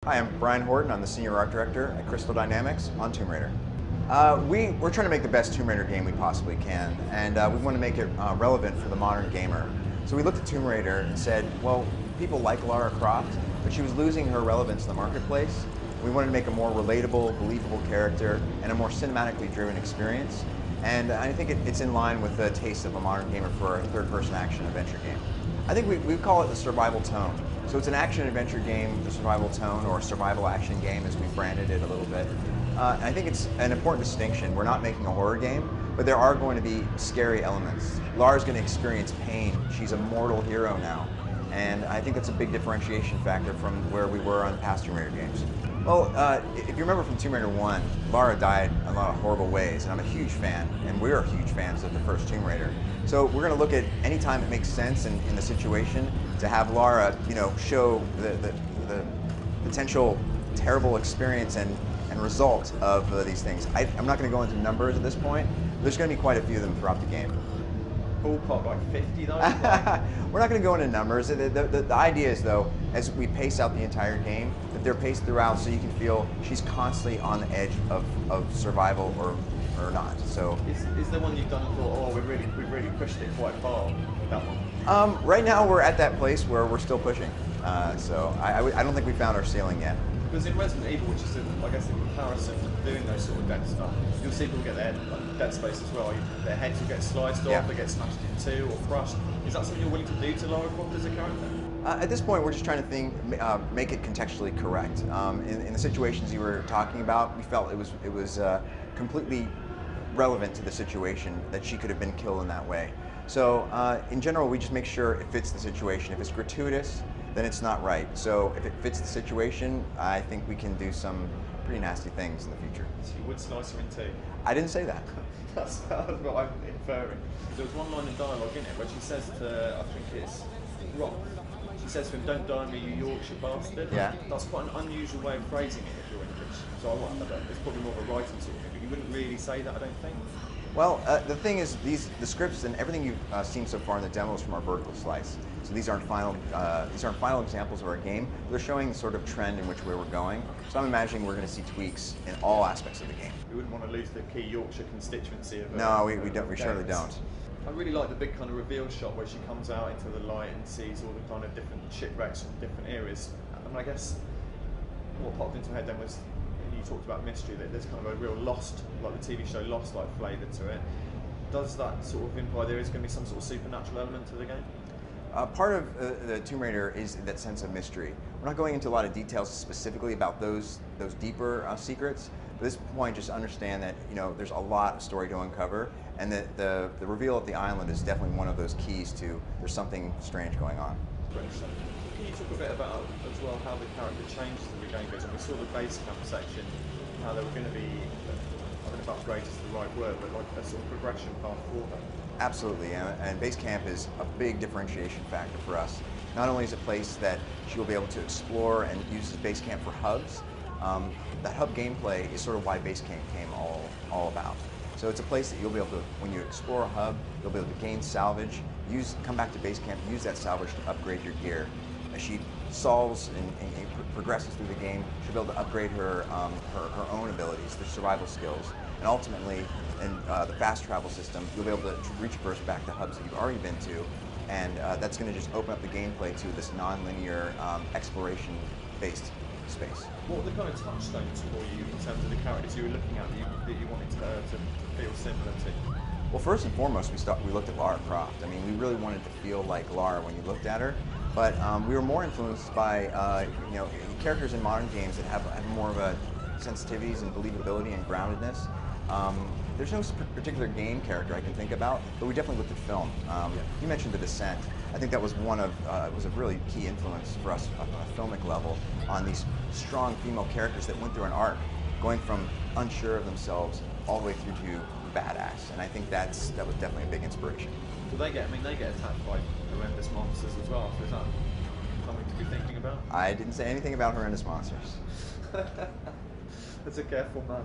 Hi, I'm Brian Horton. I'm the Senior Art Director at Crystal Dynamics on Tomb Raider. We're trying to make the best Tomb Raider game we possibly can, and we want to make it relevant for the modern gamer. So we looked at Tomb Raider and said, well, people like Lara Croft, but she was losing her relevance in the marketplace. We wanted to make a more relatable, believable character and a more cinematically driven experience. And I think it's in line with the taste of a modern gamer for a third-person action adventure game. I think we call it the survival tone. So it's an action-adventure game, the survival tone, or a survival action game as we've branded it a little bit. And I think it's an important distinction. We're not making a horror game, but there are going to be scary elements. Lara's going to experience pain. She's a mortal hero now. And I think that's a big differentiation factor from where we were on past Tomb Raider games. Well, if you remember from Tomb Raider 1, Lara died in a lot of horrible ways, and I'm a huge fan, and we're huge fans of the first Tomb Raider. So we're going to look at any time it makes sense in the situation to have Lara, show the potential terrible experience and result of these things. I'm not going to go into numbers at this point. There's going to be quite a few of them throughout the game. Ballpark like 50 though? We're not going to go into numbers. The idea is, though, as we pace out the entire game, that they're paced throughout so you can feel she's constantly on the edge of survival or not. So is there one you've done and thought, oh, we've really pushed it quite far with that one? Right now we're at that place where we're still pushing. So I don't think we found our ceiling yet. Because in Resident Evil, which is, I guess, in comparison to doing those sort of death stuff, you'll see people get their dead space as well. Their heads will get sliced off, they get smashed in two or crushed. Is that something you're willing to do to Lara Croft as a character? At this point, we're just trying to make it contextually correct. In the situations you were talking about, we felt it was completely relevant to the situation that she could have been killed in that way. So in general, we just make sure it fits the situation. If it's gratuitous, then it's not right. So if it fits the situation, I think we can do some pretty nasty things in the future. So you would slice her in two? I didn't say that. That's what I'm inferring. There was one line in dialogue in it where she says to, I think it's Roth, she says to him, "Don't die me, you Yorkshire bastard." Yeah. That's quite an unusual way of phrasing it if you're English. So I want that. It's probably more of a writing sort of thing, but you wouldn't really say that, I don't think. Well, the thing is, the scripts and everything you've seen so far in the demos from our vertical slice. So these aren't final examples of our game. They're showing the sort of trend in which way we're going. So I'm imagining we're going to see tweaks in all aspects of the game. We wouldn't want to lose the key Yorkshire constituency of. No, we don't. We surely don't. I really like the big kind of reveal shot where she comes out into the light and sees all the kind of different shipwrecks from different areas. And I guess what popped into my head then was, you talked about mystery, that there's kind of a real Lost, like the TV show Lost, like flavour to it. Does that sort of imply there is going to be some sort of supernatural element to the game? Part of the Tomb Raider is that sense of mystery. We're not going into a lot of details specifically about those deeper secrets. But at this point, just understand that there's a lot of story to uncover, and that the reveal at the island is definitely one of those keys to there's something strange going on. Can you talk a bit about as well how the character changes as the game goes on? We saw the base camp section, how there were going to be, I don't know if upgrade is the right word, but like a sort of progression path for them. Absolutely, and base camp is a big differentiation factor for us. Not only is it a place that she will be able to explore and use as base camp for hubs, that hub gameplay is sort of why base camp came all about. So it's a place that you'll be able to, when you explore a hub, you'll be able to gain salvage, come back to base camp, use that salvage to upgrade your gear. As she solves and progresses through the game, she'll be able to upgrade her own abilities, their survival skills, and ultimately, in the fast travel system, you'll be able to retraverse back to hubs that you've already been to, and that's going to just open up the gameplay to this non-linear exploration-based space. What were the kind of touchstones for you in terms of the characters you were looking at that you wanted to feel similar to? Well, first and foremost, we looked at Lara Croft. I mean, we really wanted to feel like Lara when you looked at her, but we were more influenced by characters in modern games that have more of a sensitivities and believability and groundedness. There's no particular game character I can think about, but we definitely looked at film. You mentioned The Descent. I think that was was a really key influence for us on a filmic level on these strong female characters that went through an arc, going from unsure of themselves all the way through to badass, and I think that was definitely a big inspiration. Well, they get attacked by horrendous monsters as well, so is that something to be thinking about? I didn't say anything about horrendous monsters. That's a careful man.